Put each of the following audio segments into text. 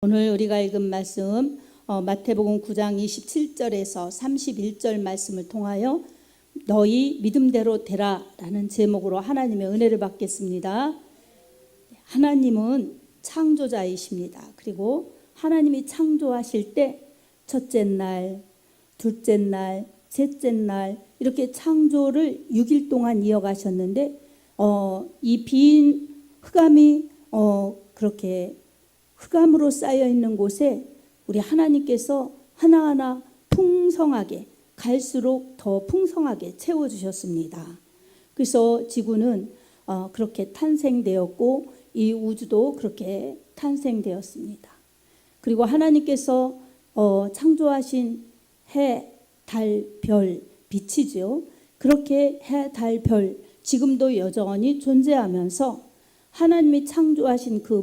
오늘 우리가 읽은 말씀 마태복음 9장 27절에서 31절 말씀을 통하여 너희 믿음대로 되라 라는 제목으로 하나님의 은혜를 받겠습니다. 하나님은 창조자이십니다. 그리고 하나님이 창조하실 때 첫째 날, 둘째 날, 셋째 날 이렇게 창조를 6일 동안 이어가셨는데 이 빈 흑암이 그렇게 흑암으로 쌓여 있는 곳에 우리 하나님께서 하나하나 풍성하게 갈수록 더 풍성하게 채워주셨습니다. 그래서 지구는 그렇게 탄생되었고 이 우주도 그렇게 탄생되었습니다. 그리고 하나님께서 창조하신 해, 달, 별, 빛이죠. 그렇게 해, 달, 별 지금도 여전히 존재하면서 하나님이 창조하신 그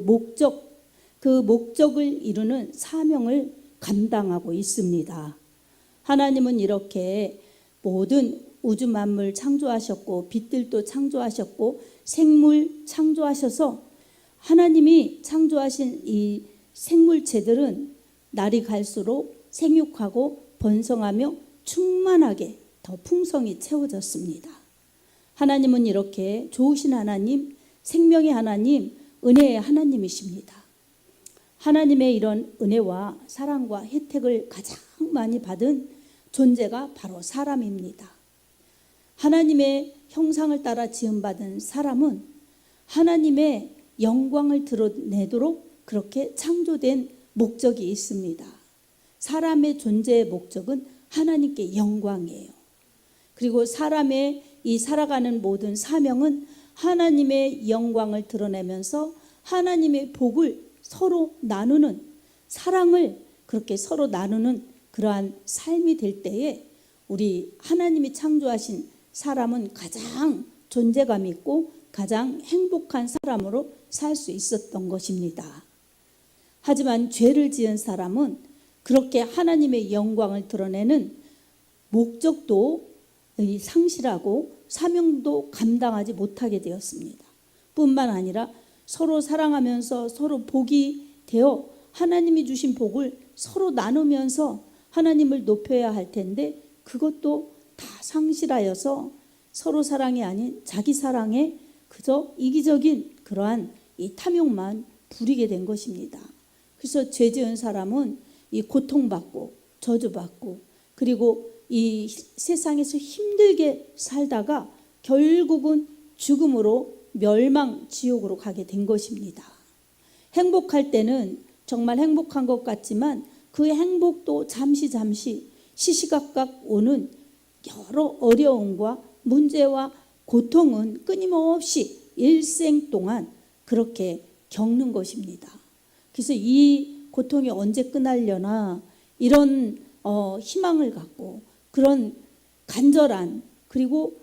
목적을 이루는 사명을 감당하고 있습니다. 하나님은 이렇게 모든 우주 만물 창조하셨고 빛들도 창조하셨고 생물 창조하셔서 하나님이 창조하신 이 생물체들은 날이 갈수록 생육하고 번성하며 충만하게 더 풍성히 채워졌습니다. 하나님은 이렇게 좋으신 하나님, 생명의 하나님, 은혜의 하나님이십니다. 하나님의 이런 은혜와 사랑과 혜택을 가장 많이 받은 존재가 바로 사람입니다. 하나님의 형상을 따라 지음받은 사람은 하나님의 영광을 드러내도록 그렇게 창조된 목적이 있습니다. 사람의 존재의 목적은 하나님께 영광이에요. 그리고 사람의 이 살아가는 모든 사명은 하나님의 영광을 드러내면서 하나님의 복을 서로 나누는, 사랑을 그렇게 서로 나누는 그러한 삶이 될 때에 우리 하나님이 창조하신 사람은 가장 존재감 있고 가장 행복한 사람으로 살 수 있었던 것입니다. 하지만 죄를 지은 사람은 그렇게 하나님의 영광을 드러내는 목적도 상실하고 사명도 감당하지 못하게 되었습니다. 뿐만 아니라 서로 사랑하면서 서로 복이 되어 하나님이 주신 복을 서로 나누면서 하나님을 높여야 할 텐데 그것도 다 상실하여서 서로 사랑이 아닌 자기 사랑에 그저 이기적인 그러한 이 탐욕만 부리게 된 것입니다. 그래서 죄 지은 사람은 이 고통받고 저주받고 그리고 이 세상에서 힘들게 살다가 결국은 죽음으로 멸망 지옥으로 가게 된 것입니다. 행복할 때는 정말 행복한 것 같지만 그 행복도 잠시 시시각각 오는 여러 어려움과 문제와 고통은 끊임없이 일생 동안 그렇게 겪는 것입니다. 그래서 이 고통이 언제 끝나려나 이런 희망을 갖고 그런 간절한 그리고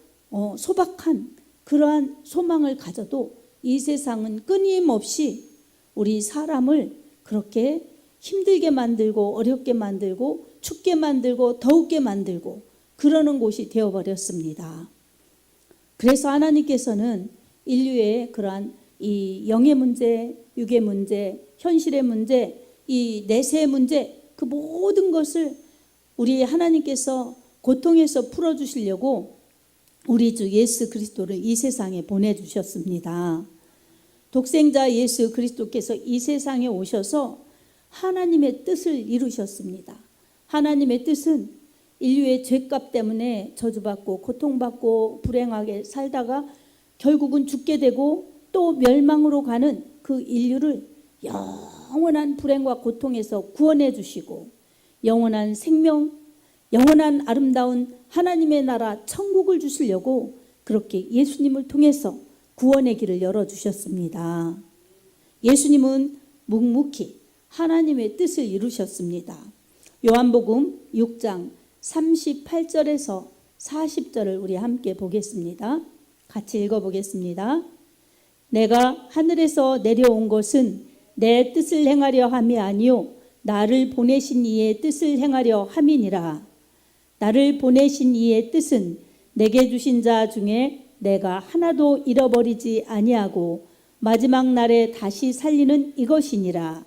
소박한 그러한 소망을 가져도 이 세상은 끊임없이 우리 사람을 그렇게 힘들게 만들고 어렵게 만들고 춥게 만들고 더웁게 만들고 그러는 곳이 되어버렸습니다. 그래서 하나님께서는 인류의 그러한 이 영의 문제, 육의 문제, 현실의 문제, 이 내세의 문제 그 모든 것을 우리 하나님께서 고통에서 풀어주시려고 우리 주 예수 그리스도를 이 세상에 보내주셨습니다. 독생자 예수 그리스도께서 이 세상에 오셔서 하나님의 뜻을 이루셨습니다. 하나님의 뜻은 인류의 죄값 때문에 저주받고 고통받고 불행하게 살다가 결국은 죽게 되고 또 멸망으로 가는 그 인류를 영원한 불행과 고통에서 구원해 주시고 영원한 생명, 영원한 아름다운 하나님의 나라 천국을 주시려고 그렇게 예수님을 통해서 구원의 길을 열어주셨습니다. 예수님은 묵묵히 하나님의 뜻을 이루셨습니다. 요한복음 6장 38절에서 40절을 우리 함께 보겠습니다. 같이 읽어보겠습니다. 내가 하늘에서 내려온 것은 내 뜻을 행하려 함이 아니요 나를 보내신 이의 뜻을 행하려 함이니라. 나를 보내신 이의 뜻은 내게 주신 자 중에 내가 하나도 잃어버리지 아니하고 마지막 날에 다시 살리는 이것이니라.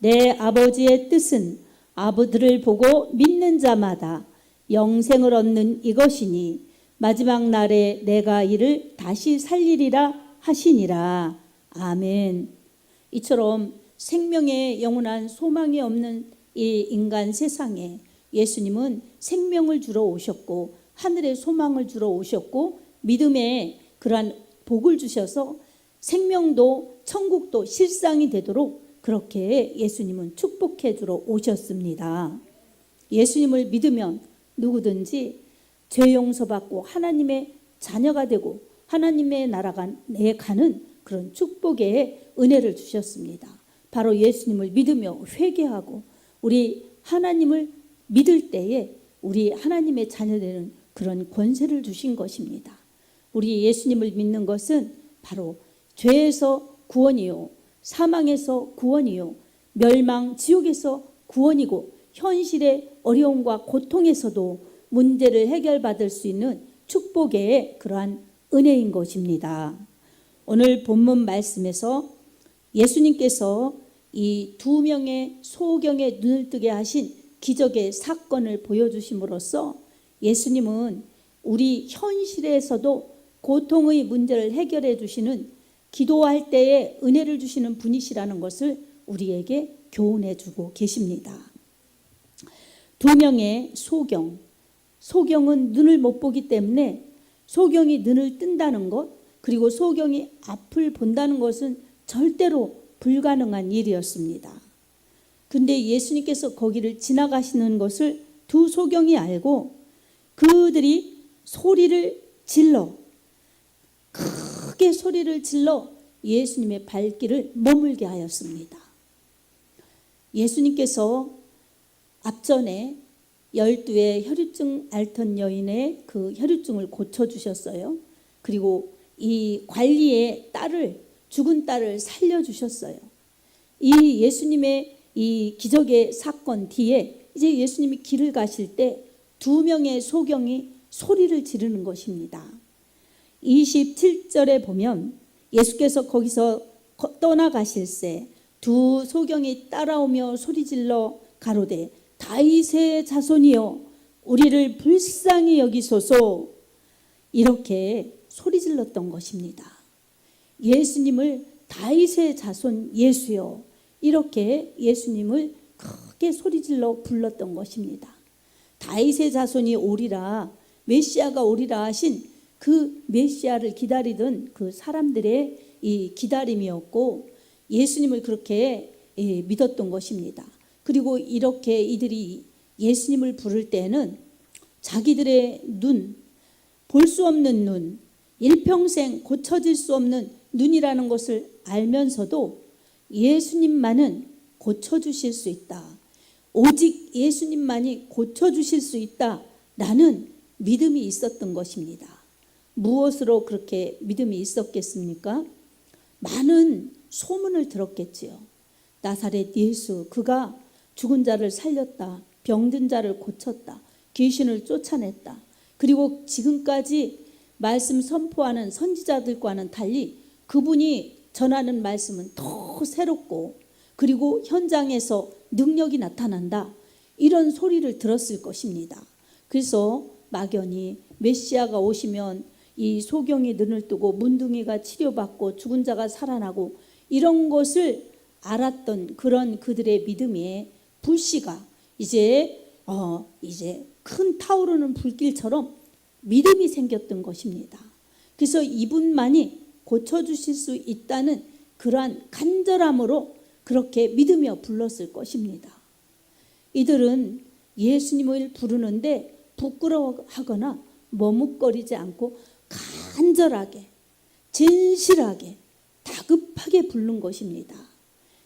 내 아버지의 뜻은 아버지를 보고 믿는 자마다 영생을 얻는 이것이니 마지막 날에 내가 이를 다시 살리리라 하시니라. 아멘. 이처럼 생명에 영원한 소망이 없는 이 인간 세상에 예수님은 생명을 주러 오셨고 하늘의 소망을 주러 오셨고 믿음의 그러한 복을 주셔서 생명도 천국도 실상이 되도록 그렇게 예수님은 축복해 주러 오셨습니다. 예수님을 믿으면 누구든지 죄 용서받고 하나님의 자녀가 되고 하나님의 나라에 가는 그런 축복의 은혜를 주셨습니다. 바로 예수님을 믿으며 회개하고 우리 하나님을 믿을 때에 우리 하나님의 자녀되는 그런 권세를 주신 것입니다. 우리 예수님을 믿는 것은 바로 죄에서 구원이요, 사망에서 구원이요, 멸망 지옥에서 구원이고 현실의 어려움과 고통에서도 문제를 해결받을 수 있는 축복의 그러한 은혜인 것입니다. 오늘 본문 말씀에서 예수님께서 이 두 명의 소경의 눈을 뜨게 하신 기적의 사건을 보여주심으로써 예수님은 우리 현실에서도 고통의 문제를 해결해 주시는 기도할 때에 은혜를 주시는 분이시라는 것을 우리에게 교훈해 주고 계십니다. 두 명의 소경은 눈을 못 보기 때문에 소경이 눈을 뜬다는 것, 그리고 소경이 앞을 본다는 것은 절대로 불가능한 일이었습니다. 근데 예수님께서 거기를 지나가시는 것을 두 소경이 알고 그들이 크게 소리를 질러 예수님의 발길을 머물게 하였습니다. 예수님께서 앞전에 12의 혈유증 앓던 여인의 그 혈유증을 고쳐주셨어요. 그리고 이 관리의 죽은 딸을 살려주셨어요. 이 예수님의 이 기적의 사건 뒤에 이제 예수님이 길을 가실 때 두 명의 소경이 소리를 지르는 것입니다. 27절에 보면 예수께서 거기서 떠나가실새 두 소경이 따라오며 소리질러 가로되 다윗의 자손이여 우리를 불쌍히 여기소서, 이렇게 소리질렀던 것입니다. 예수님을 다윗의 자손 예수여, 이렇게 예수님을 크게 소리질러 불렀던 것입니다. 다윗의 자손이 오리라, 메시아가 오리라 하신 그 메시아를 기다리던 그 사람들의 이 기다림이었고 예수님을 그렇게 믿었던 것입니다. 그리고 이렇게 이들이 예수님을 부를 때는 자기들의 눈, 볼 수 없는 눈, 일평생 고쳐질 수 없는 눈이라는 것을 알면서도 예수님만은 고쳐주실 수 있다, 오직 예수님만이 고쳐주실 수 있다라는 믿음이 있었던 것입니다. 무엇으로 그렇게 믿음이 있었겠습니까? 많은 소문을 들었겠지요. 나사렛 예수, 그가 죽은 자를 살렸다, 병든 자를 고쳤다, 귀신을 쫓아냈다. 그리고 지금까지 말씀 선포하는 선지자들과는 달리 그분이 전하는 말씀은 더 새롭고 그리고 현장에서 능력이 나타난다, 이런 소리를 들었을 것입니다. 그래서 막연히 메시아가 오시면 이 소경이 눈을 뜨고 문둥이가 치료받고 죽은 자가 살아나고 이런 것을 알았던 그런 그들의 믿음의 불씨가 이제 큰 타오르는 불길처럼 믿음이 생겼던 것입니다. 그래서 이분만이 고쳐주실 수 있다는 그러한 간절함으로 그렇게 믿으며 불렀을 것입니다. 이들은 예수님을 부르는데 부끄러워하거나 머뭇거리지 않고 간절하게, 진실하게, 다급하게 부른 것입니다.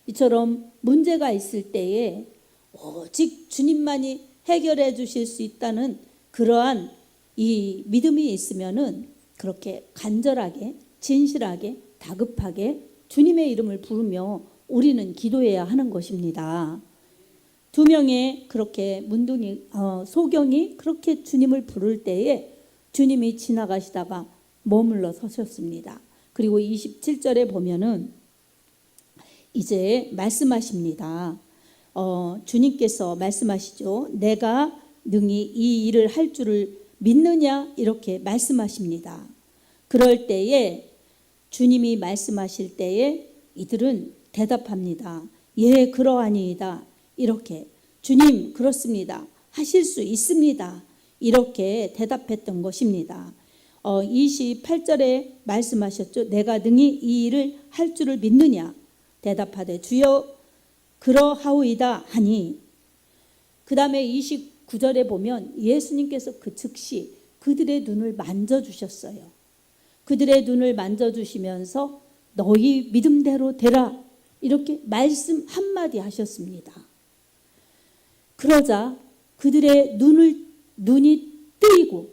이처럼 문제가 있을 때에 오직 주님만이 해결해 주실 수 있다는 그러한 이 믿음이 있으면은 그렇게 간절하게, 진실하게, 다급하게 주님의 이름을 부르며 우리는 기도해야 하는 것입니다. 두 명의 그렇게 소경이 그렇게 주님을 부를 때에 주님이 지나가시다가 머물러 서셨습니다. 그리고 27절에 보면은 이제 말씀하십니다. 주님께서 말씀하시죠. 내가 능히 이 일을 할 줄을 믿느냐 이렇게 말씀하십니다. 그럴 때에 주님이 말씀하실 때에 이들은 대답합니다. 예, 그러하니이다. 이렇게 주님 그렇습니다. 하실 수 있습니다. 이렇게 대답했던 것입니다. 28절에 말씀하셨죠. 내가 능히 이 일을 할 줄을 믿느냐 대답하되 주여 그러하오이다 하니, 그 다음에 29절에 보면 예수님께서 그 즉시 그들의 눈을 만져주셨어요. 그들의 눈을 만져주시면서 너희 믿음대로 되라 이렇게 말씀 한마디 하셨습니다. 그러자 그들의 눈이 뜨이고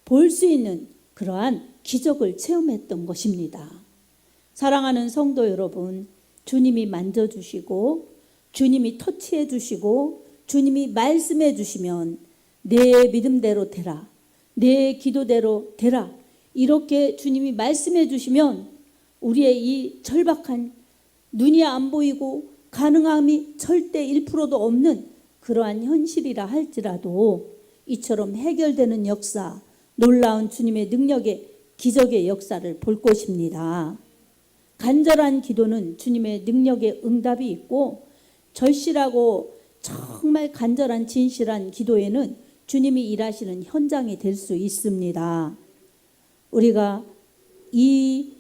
볼 수 있는 그러한 기적을 체험했던 것입니다. 사랑하는 성도 여러분, 주님이 만져주시고 주님이 터치해 주시고 주님이 말씀해 주시면 내 믿음대로 되라, 내 기도대로 되라 이렇게 주님이 말씀해 주시면 우리의 이 절박한 눈이 안 보이고 가능함이 절대 1%도 없는 그러한 현실이라 할지라도 이처럼 해결되는 역사, 놀라운 주님의 능력의 기적의 역사를 볼 것입니다. 간절한 기도는 주님의 능력의 응답이 있고 절실하고 정말 간절한 진실한 기도에는 주님이 일하시는 현장이 될 수 있습니다. 우리가 이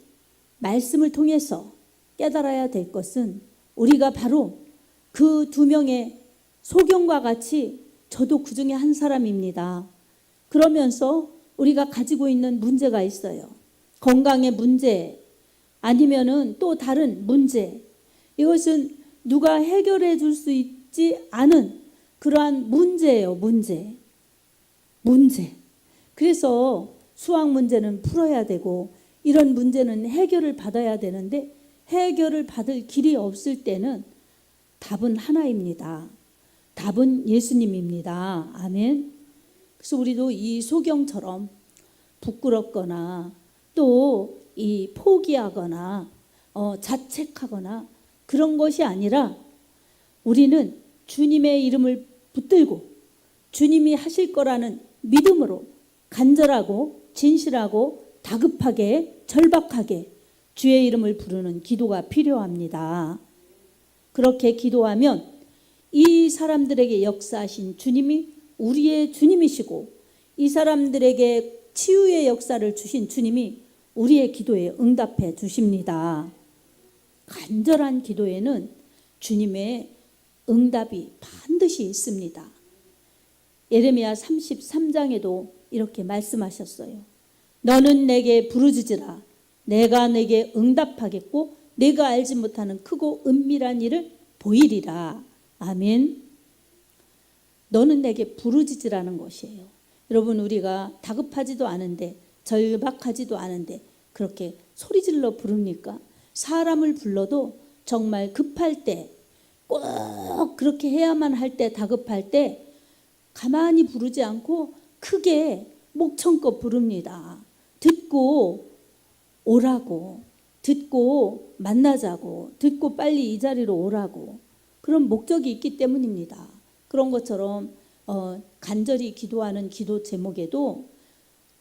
말씀을 통해서 깨달아야 될 것은 우리가 바로 그 2명의 소경과 같이 저도 그 중에 한 사람입니다. 그러면서 우리가 가지고 있는 문제가 있어요. 건강의 문제 아니면은 또 다른 문제. 이것은 누가 해결해 줄 수 있지 않은 그러한 문제예요. 문제. 그래서 수학 문제는 풀어야 되고 이런 문제는 해결을 받아야 되는데 해결을 받을 길이 없을 때는 답은 하나입니다. 답은 예수님입니다. 아멘. 그래서 우리도 이 소경처럼 부끄럽거나 또 이 포기하거나 자책하거나 그런 것이 아니라 우리는 주님의 이름을 붙들고 주님이 하실 거라는 믿음으로 간절하고 진실하고 다급하게 절박하게 주의 이름을 부르는 기도가 필요합니다. 그렇게 기도하면 이 사람들에게 역사하신 주님이 우리의 주님이시고 이 사람들에게 치유의 역사를 주신 주님이 우리의 기도에 응답해 주십니다. 간절한 기도에는 주님의 응답이 반드시 있습니다. 예레미야 33장에도 이렇게 말씀하셨어요. 너는 내게 부르짖으라. 내가 내게 응답하겠고 내가 알지 못하는 크고 은밀한 일을 보이리라. 아멘. 너는 내게 부르짖으라는 것이에요. 여러분, 우리가 다급하지도 않은데 절박하지도 않은데 그렇게 소리질러 부릅니까? 사람을 불러도 정말 급할 때, 꼭 그렇게 해야만 할 때, 다급할 때 가만히 부르지 않고 크게 목청껏 부릅니다. 듣고 오라고, 듣고 만나자고, 듣고 빨리 이 자리로 오라고. 그런 목적이 있기 때문입니다. 그런 것처럼 간절히 기도하는 기도 제목에도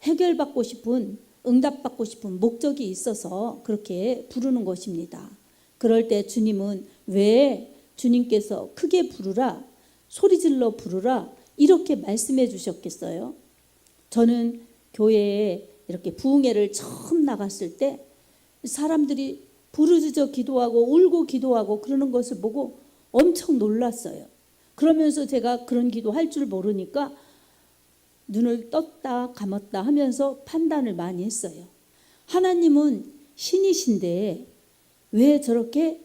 해결받고 싶은, 응답받고 싶은 목적이 있어서 그렇게 부르는 것입니다. 그럴 때 주님은 왜 주님께서 크게 부르라, 소리질러 부르라 이렇게 말씀해 주셨겠어요? 저는 교회에 이렇게 부흥회를 처음 나갔을 때 사람들이 부르짖어 기도하고 울고 기도하고 그러는 것을 보고 엄청 놀랐어요. 그러면서 제가 그런 기도할 줄 모르니까 눈을 떴다 감았다 하면서 판단을 많이 했어요. 하나님은 신이신데 왜 저렇게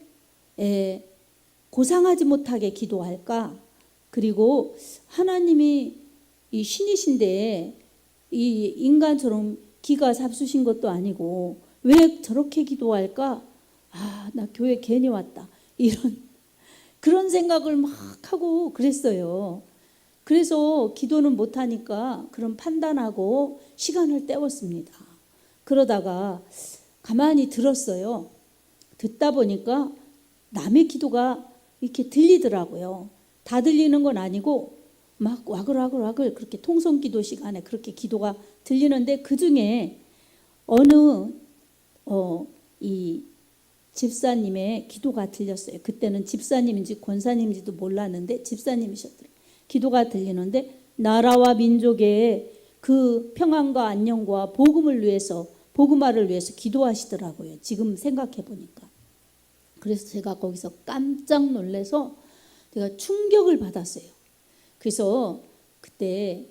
고상하지 못하게 기도할까? 그리고 하나님이 이 신이신데 이 인간처럼 기가 잡수신 것도 아니고 왜 저렇게 기도할까? 아, 나 교회 괜히 왔다. 그런 생각을 막 하고 그랬어요. 그래서 기도는 못하니까 그런 판단하고 시간을 때웠습니다. 그러다가 가만히 들었어요. 듣다 보니까 남의 기도가 이렇게 들리더라고요. 다 들리는 건 아니고 막 와글와글 그렇게 통성기도 시간에 그렇게 기도가 들리는데 그중에 어느 이 집사님의 기도가 들렸어요. 그때는 집사님인지 권사님인지도 몰랐는데 집사님이셨더래요. 기도가 들리는데 나라와 민족의 그 평안과 안녕과 복음을 위해서, 복음화를 위해서 기도하시더라고요. 지금 생각해 보니까. 그래서 제가 거기서 깜짝 놀라서 제가 충격을 받았어요. 그래서 그때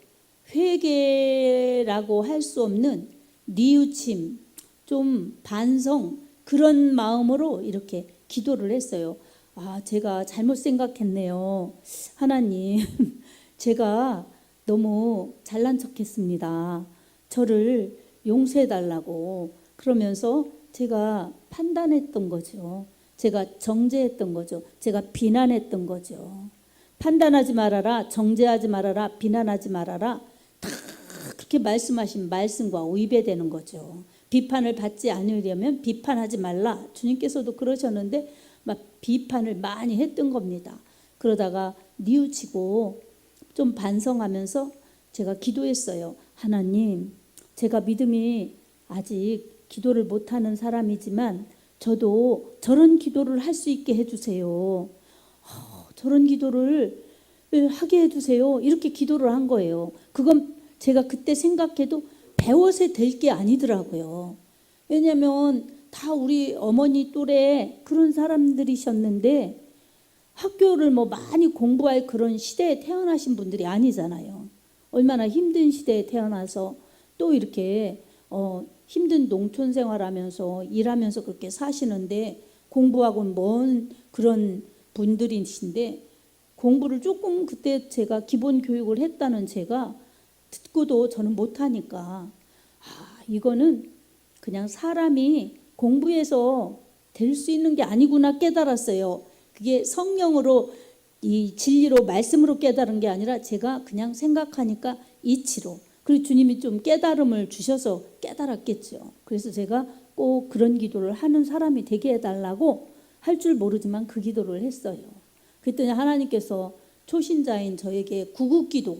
회개라고 할 수 없는 뉘우침, 좀 반성, 그런 마음으로 이렇게 기도를 했어요. 제가 잘못 생각했네요. 하나님, 제가 너무 잘난 척했습니다. 저를 용서해 달라고. 그러면서 제가 판단했던 거죠. 제가 정죄했던 거죠. 제가 비난했던 거죠. 판단하지 말아라, 정죄하지 말아라, 비난하지 말아라. 다 그렇게 말씀하신 말씀과 위배되는 거죠. 비판을 받지 않으려면 비판하지 말라. 주님께서도 그러셨는데 막 비판을 많이 했던 겁니다. 그러다가 뉘우치고 좀 반성하면서 제가 기도했어요. 하나님, 제가 믿음이 아직 기도를 못하는 사람이지만 저도 저런 기도를 할 수 있게 해주세요. 저런 기도를 하게 해주세요. 이렇게 기도를 한 거예요. 그건 제가 그때 생각해도 배워서 될 게 아니더라고요. 왜냐하면 다 우리 어머니 또래 그런 사람들이셨는데 학교를 뭐 많이 공부할 그런 시대에 태어나신 분들이 아니잖아요. 얼마나 힘든 시대에 태어나서 또 이렇게 힘든 농촌 생활하면서 일하면서 그렇게 사시는데 공부하고 먼 그런 분들이신데 공부를 조금 그때 제가 기본 교육을 했다는 제가 듣고도 저는 못하니까 이거는 그냥 사람이 공부해서 될 수 있는 게 아니구나 깨달았어요. 그게 성령으로 이 진리로 말씀으로 깨달은 게 아니라 제가 그냥 생각하니까 이치로. 그리고 주님이 좀 깨달음을 주셔서 깨달았겠죠. 그래서 제가 꼭 그런 기도를 하는 사람이 되게 해달라고 할 줄 모르지만 그 기도를 했어요. 그랬더니 하나님께서 초신자인 저에게 구국기도,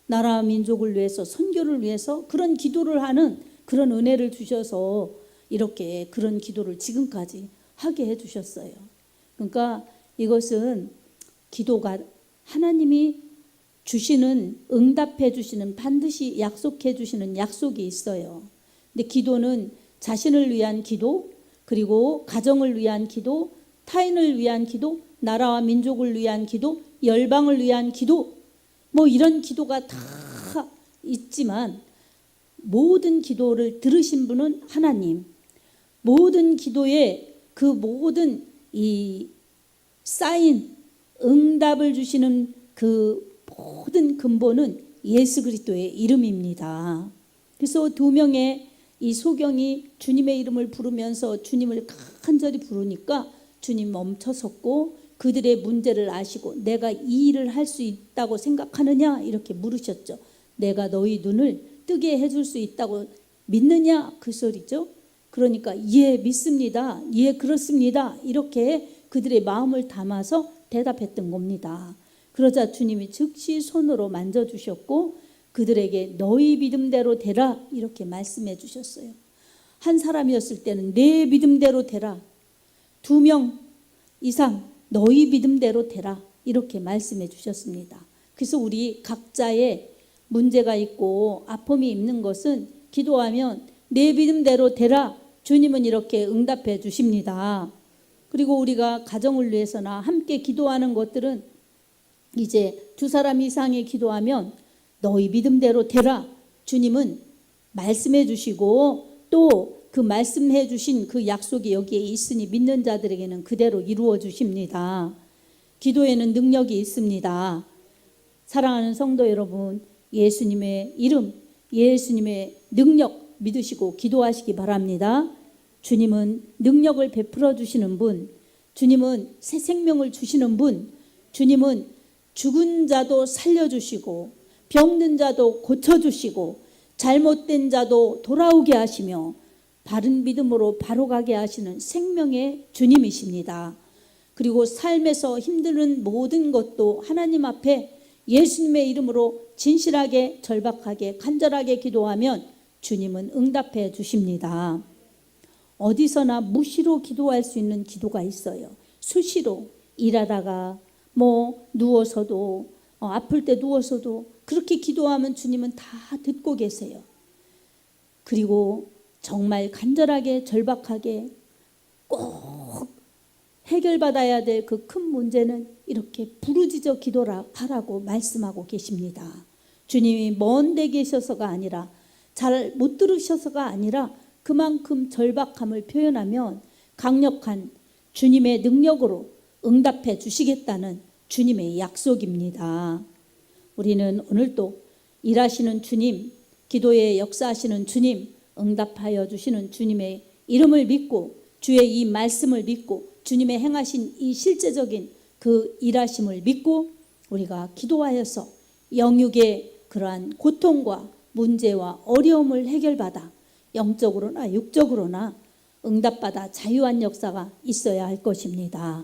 나라와 민족을 위해서 선교를 위해서 그런 기도를 하는 그런 은혜를 주셔서 이렇게 그런 기도를 지금까지 하게 해주셨어요. 그러니까 이것은 기도가 하나님이 주시는, 응답해 주시는, 반드시 약속해 주시는 약속이 있어요. 근데 기도는 자신을 위한 기도, 그리고 가정을 위한 기도, 타인을 위한 기도, 나라와 민족을 위한 기도, 열방을 위한 기도, 뭐 이런 기도가 다 있지만 모든 기도를 들으신 분은 하나님, 모든 기도에 그 모든 이 쌓인 응답을 주시는 그 모든 근본은 예수 그리스도의 이름입니다. 그래서 두 명의 이 소경이 주님의 이름을 부르면서 주님을 간절히 부르니까 주님 멈춰섰고 그들의 문제를 아시고 내가 이 일을 할 수 있다고 생각하느냐 이렇게 물으셨죠. 내가 너희 눈을 뜨게 해줄 수 있다고 믿느냐 그 소리죠. 그러니까 예 믿습니다. 예 그렇습니다. 이렇게 그들의 마음을 담아서 대답했던 겁니다. 그러자 주님이 즉시 손으로 만져주셨고 그들에게 너희 믿음대로 되라 이렇게 말씀해 주셨어요. 한 사람이었을 때는 내 믿음대로 되라. 2명 이상 너희 믿음대로 되라 이렇게 말씀해 주셨습니다. 그래서 우리 각자의 문제가 있고 아픔이 있는 것은 기도하면 내 믿음대로 되라 주님은 이렇게 응답해 주십니다. 그리고 우리가 가정을 위해서나 함께 기도하는 것들은 이제 2사람 이상이 기도하면 너희 믿음대로 되라 주님은 말씀해 주시고 또 그 말씀해 주신 그 약속이 여기에 있으니 믿는 자들에게는 그대로 이루어 주십니다. 기도에는 능력이 있습니다. 사랑하는 성도 여러분, 예수님의 이름, 예수님의 능력 믿으시고 기도하시기 바랍니다. 주님은 능력을 베풀어 주시는 분, 주님은 새 생명을 주시는 분, 주님은 죽은 자도 살려주시고 병든 자도 고쳐주시고 잘못된 자도 돌아오게 하시며 바른 믿음으로 바로 가게 하시는 생명의 주님이십니다. 그리고 삶에서 힘드는 모든 것도 하나님 앞에 예수님의 이름으로 진실하게 절박하게 간절하게 기도하면 주님은 응답해 주십니다. 어디서나 무시로 기도할 수 있는 기도가 있어요. 수시로 일하다가 누워서도 아플 때 누워서도 그렇게 기도하면 주님은 다 듣고 계세요. 그리고 정말 간절하게 절박하게 꼭 해결받아야 될 그 큰 문제는 이렇게 부르짖어 기도하라고 말씀하고 계십니다. 주님이 먼 데 계셔서가 아니라 잘 못 들으셔서가 아니라 그만큼 절박함을 표현하면 강력한 주님의 능력으로 응답해 주시겠다는 주님의 약속입니다. 우리는 오늘도 일하시는 주님, 기도에 역사하시는 주님, 응답하여 주시는 주님의 이름을 믿고 주의 이 말씀을 믿고 주님의 행하신 이 실제적인 그 일하심을 믿고 우리가 기도하여서 영육의 그러한 고통과 문제와 어려움을 해결받아 영적으로나 육적으로나 응답받아 자유한 역사가 있어야 할 것입니다.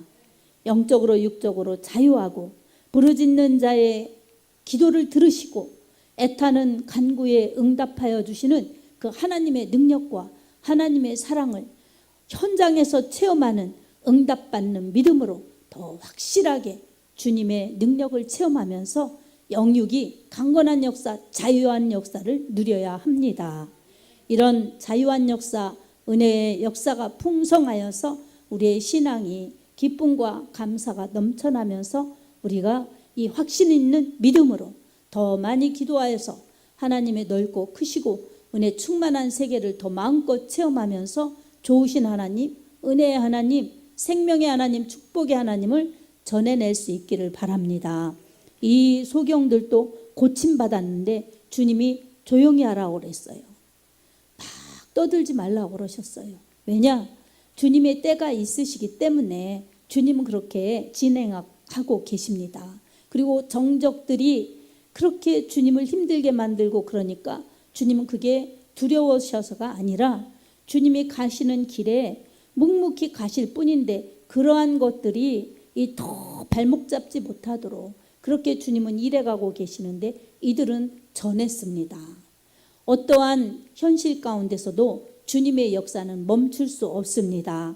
영적으로 육적으로 자유하고 부르짖는 자의 기도를 들으시고 애타는 간구에 응답하여 주시는 그 하나님의 능력과 하나님의 사랑을 현장에서 체험하는 응답받는 믿음으로 더 확실하게 주님의 능력을 체험하면서 영육이 강건한 역사, 자유한 역사를 누려야 합니다. 이런 자유한 역사, 은혜의 역사가 풍성하여서 우리의 신앙이 기쁨과 감사가 넘쳐나면서 우리가 이 확신 있는 믿음으로 더 많이 기도하여서 하나님의 넓고 크시고 은혜 충만한 세계를 더 마음껏 체험하면서 좋으신 하나님, 은혜의 하나님, 생명의 하나님, 축복의 하나님을 전해낼 수 있기를 바랍니다. 이 소경들도 고침받았는데 주님이 조용히 하라고 그랬어요. 막 떠들지 말라고 그러셨어요. 왜냐? 주님의 때가 있으시기 때문에 주님은 그렇게 진행하고 계십니다. 그리고 정적들이 그렇게 주님을 힘들게 만들고 그러니까 주님은 그게 두려우셔서가 아니라 주님이 가시는 길에 묵묵히 가실 뿐인데 그러한 것들이 더 발목 잡지 못하도록 그렇게 주님은 일해가고 계시는데 이들은 전했습니다. 어떠한 현실 가운데서도 주님의 역사는 멈출 수 없습니다.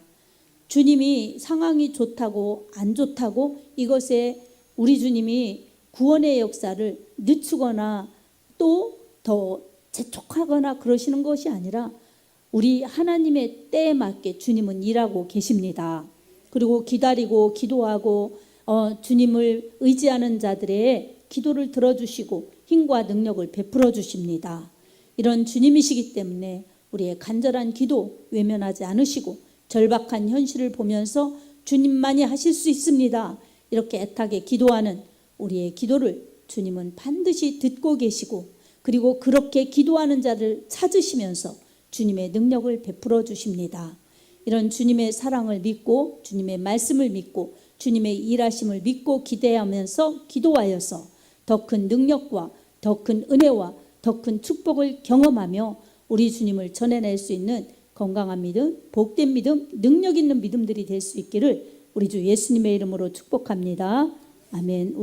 주님이 상황이 좋다고 안 좋다고 이것에 우리 주님이 구원의 역사를 늦추거나 또 더 재촉하거나 그러시는 것이 아니라 우리 하나님의 때에 맞게 주님은 일하고 계십니다. 그리고 기다리고 기도하고 주님을 의지하는 자들의 기도를 들어주시고 힘과 능력을 베풀어 주십니다. 이런 주님이시기 때문에 우리의 간절한 기도 외면하지 않으시고 절박한 현실을 보면서 주님만이 하실 수 있습니다. 이렇게 애타게 기도하는 우리의 기도를 주님은 반드시 듣고 계시고 그리고 그렇게 기도하는 자를 찾으시면서 주님의 능력을 베풀어 주십니다. 이런 주님의 사랑을 믿고 주님의 말씀을 믿고 주님의 일하심을 믿고 기대하면서 기도하여서 더 큰 능력과 더 큰 은혜와 더 큰 축복을 경험하며 우리 주님을 전해낼 수 있는 건강한 믿음, 복된 믿음, 능력 있는 믿음들이 될 수 있기를 우리 주 예수님의 이름으로 축복합니다. 아멘.